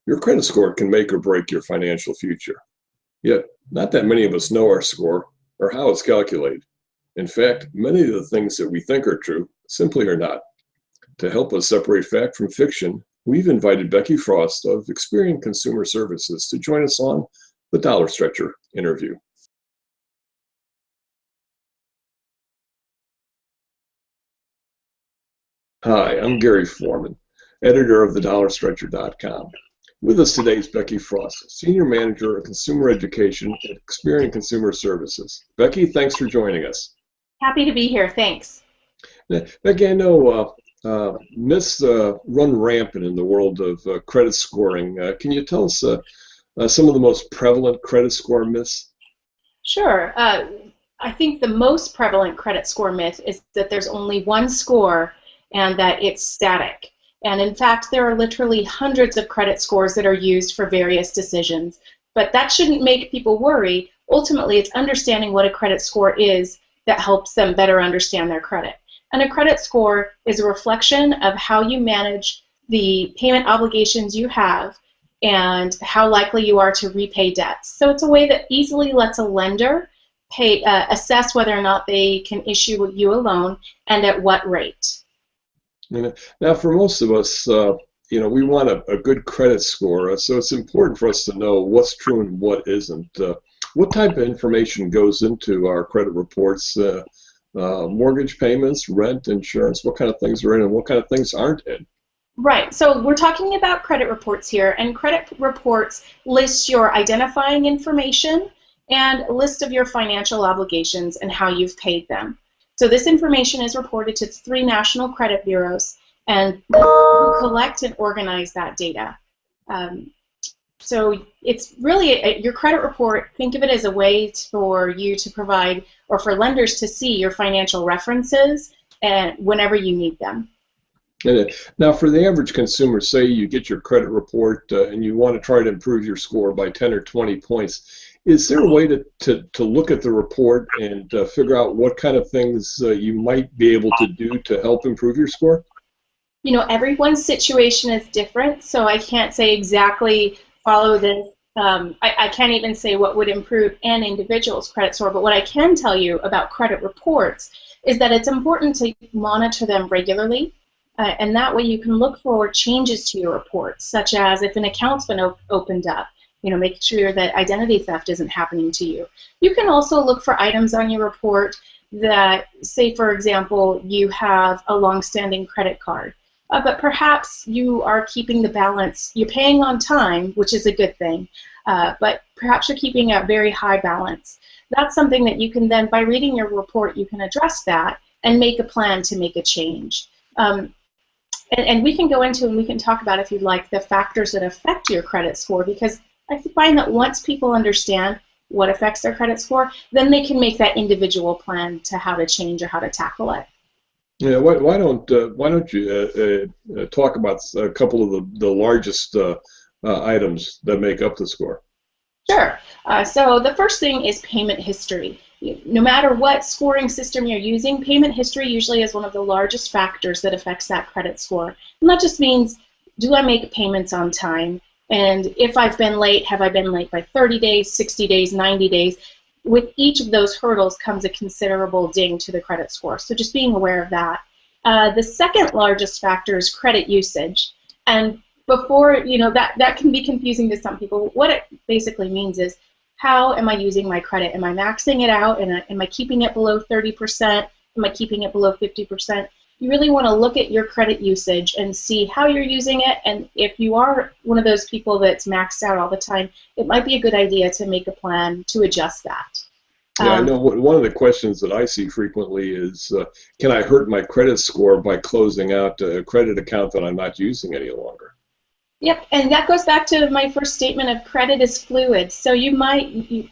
Your credit score can make or break your financial future. Yet, not that many of us know our score or how it's calculated. In fact, many of the things that we think are true simply are not. To help us separate fact from fiction, we've invited Becky Frost of Experian Consumer Services to join us on the Dollar Stretcher interview. Hi, I'm Gary Foreman, editor of thedollarstretcher.com. With us today is Becky Frost, Senior Manager of Consumer Education at Experian Consumer Services. Becky, thanks for joining us. Happy to be here, thanks. Now, Becky, I know myths run rampant in the world of credit scoring. Can you tell us some of the most prevalent credit score myths? Sure. I think the most prevalent credit score myth is that there's only one score and that it's static. And in fact, there are literally hundreds of credit scores that are used for various decisions. But that shouldn't make people worry. Ultimately, it's understanding what a credit score is that helps them better understand their credit. And a credit score is a reflection of how you manage the payment obligations you have and how likely you are to repay debts. So it's a way that easily lets a lender assess whether or not they can issue you a loan and at what rate. Now, for most of us, we want a good credit score, so it's important for us to know what's true and what isn't. What type of information goes into our credit reports? Mortgage payments, rent, insurance, what kind of things are in and what kind of things aren't in? Right, so we're talking about credit reports here, and credit reports list your identifying information and a list of your financial obligations and how you've paid them. So this information is reported to 3 national credit bureaus, and who collect and organize that data. So it's really your credit report. Think of it as a way for you to provide, or for lenders to see your financial references and whenever you need them. Now, for the average consumer, say you get your credit report and you want to try to improve your score by 10 or 20 points. Is there a way to look at the report and figure out what kind of things you might be able to do to help improve your score? You know, everyone's situation is different, so I can't say exactly follow this. I can't even say what would improve an individual's credit score, but what I can tell you about credit reports is that it's important to monitor them regularly, and that way you can look for changes to your reports, such as if an account's been opened up. Make sure that identity theft isn't happening to you. You can also look for items on your report that, say, for example, you have a long-standing credit card, but perhaps you are keeping the balance. You're paying on time, which is a good thing, but perhaps you're keeping a very high balance. That's something that you can then, by reading your report, you can address that and make a plan to make a change. And we can go into and we can talk about, if you'd like, the factors that affect your credit score, because I find that once people understand what affects their credit score, then they can make that individual plan to how to change or how to tackle it. Yeah, why don't you talk about a couple of the largest items that make up the score? Sure. So the first thing is payment history. No matter what scoring system you're using, payment history usually is one of the largest factors that affects that credit score. And that just means, do I make payments on time? And if I've been late, have I been late by 30 days, 60 days, 90 days? With each of those hurdles comes a considerable ding to the credit score. So just being aware of that. The second largest factor is credit usage. And before, that can be confusing to some people. What it basically means is, how am I using my credit? Am I maxing it out? And am I keeping it below 30%? Am I keeping it below 50%? You really want to look at your credit usage and see how you're using it, and if you are one of those people that's maxed out all the time, it might be a good idea to make a plan to adjust that. Yeah, I know one of the questions that I see frequently is, can I hurt my credit score by closing out a credit account that I'm not using any longer? Yep, and that goes back to my first statement of credit is fluid. So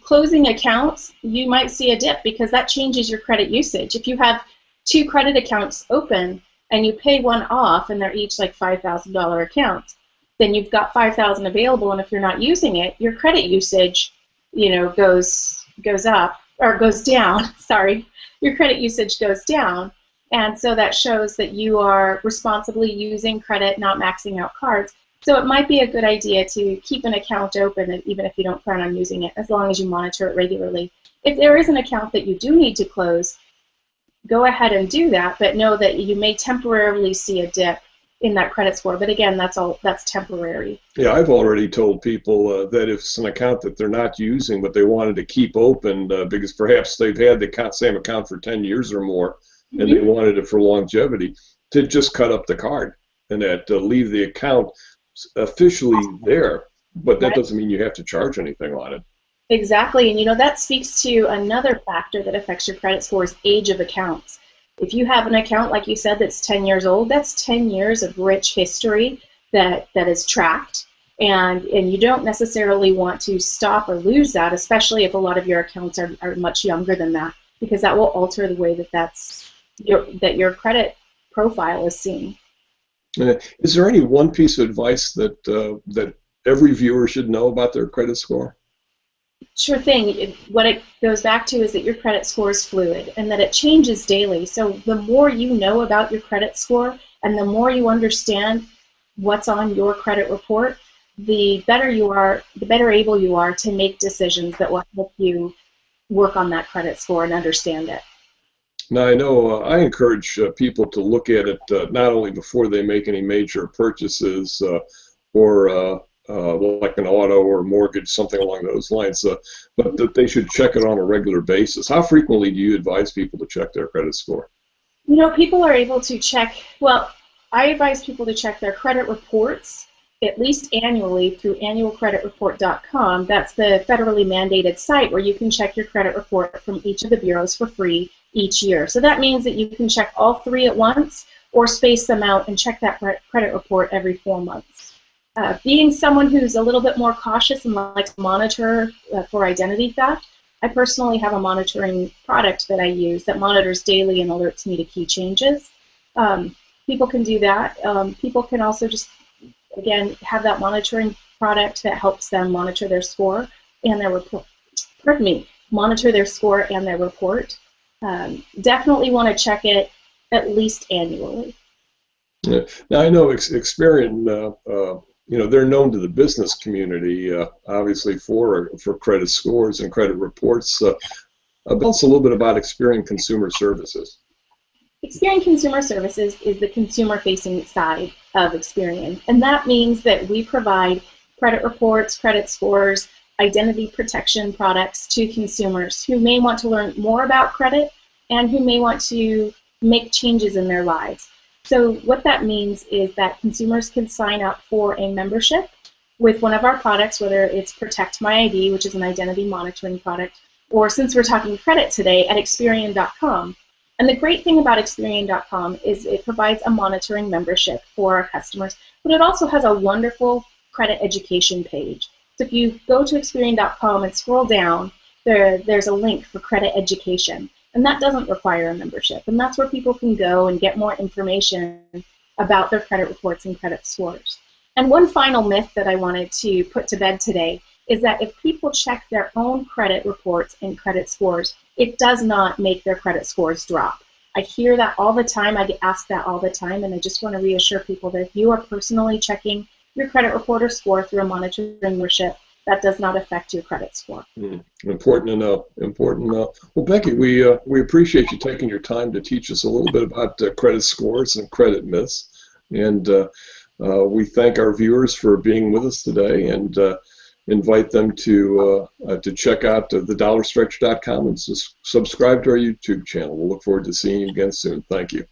closing accounts, you might see a dip because that changes your credit usage. If you have 2 credit accounts open and you pay one off and they're each like $5,000 accounts, then you've got $5,000 available, and if you're not using it, your credit usage, goes up or goes down. Sorry, your credit usage goes down, and so that shows that you are responsibly using credit, not maxing out cards. So it might be a good idea to keep an account open, even if you don't plan on using it, as long as you monitor it regularly. If there is an account that you do need to close, go ahead and do that, but know that you may temporarily see a dip in that credit score. But again, that's temporary. Yeah, I've already told people that if it's an account that they're not using, but they wanted to keep open because perhaps they've had the same account for 10 years or more, and they wanted it for longevity, to just cut up the card and that leave the account officially there, but that doesn't mean you have to charge anything on it. Exactly, and that speaks to another factor that affects your credit score is age of accounts. If you have an account, like you said, that's 10 years old, that's 10 years of rich history that is tracked, and you don't necessarily want to stop or lose that, especially if a lot of your accounts are much younger than that, because that will alter the way that your credit profile is seen. Is there any one piece of advice that every viewer should know about their credit score? Sure thing. What it goes back to is that your credit score is fluid and that it changes daily. So the more you know about your credit score and the more you understand what's on your credit report, the better you are, the better able you are to make decisions that will help you work on that credit score and understand it. Now, I know I encourage people to look at it not only before they make any major purchases or like an auto or mortgage, something along those lines, but that they should check it on a regular basis. How frequently do you advise people to check their credit score? People are able to check, well, I advise people to check their credit reports at least annually through annualcreditreport.com. That's the federally mandated site where you can check your credit report from each of the bureaus for free each year. So that means that you can check all three at once or space them out and check that credit report every 4 months. Being someone who's a little bit more cautious and likes to monitor for identity theft, I personally have a monitoring product that I use that monitors daily and alerts me to key changes. People can do that. People can also just, again, have that monitoring product that helps them monitor their score and their report. Pardon me, monitor their score and their report. Definitely want to check it at least annually. Yeah. Now I know Experian, they're known to the business community, obviously for credit scores and credit reports. Tell us a little bit about Experian Consumer Services. Experian Consumer Services is the consumer-facing side of Experian, and that means that we provide credit reports, credit scores, identity protection products to consumers who may want to learn more about credit and who may want to make changes in their lives. So what that means is that consumers can sign up for a membership with one of our products, whether it's Protect My ID, which is an identity monitoring product, or since we're talking credit today, at Experian.com. And the great thing about Experian.com is it provides a monitoring membership for our customers, but it also has a wonderful credit education page. So if you go to Experian.com and scroll down, there's a link for credit education. And that doesn't require a membership. And that's where people can go and get more information about their credit reports and credit scores. And one final myth that I wanted to put to bed today is that if people check their own credit reports and credit scores, it does not make their credit scores drop. I hear that all the time. I get asked that all the time. And I just want to reassure people that if you are personally checking your credit report or score through a monitoring membership, that does not affect your credit score. Important to know. Important to know. Well, Becky, we appreciate you taking your time to teach us a little bit about credit scores and credit myths. And we thank our viewers for being with us today and invite them to check out thedollarstretch.com and subscribe to our YouTube channel. We'll look forward to seeing you again soon. Thank you.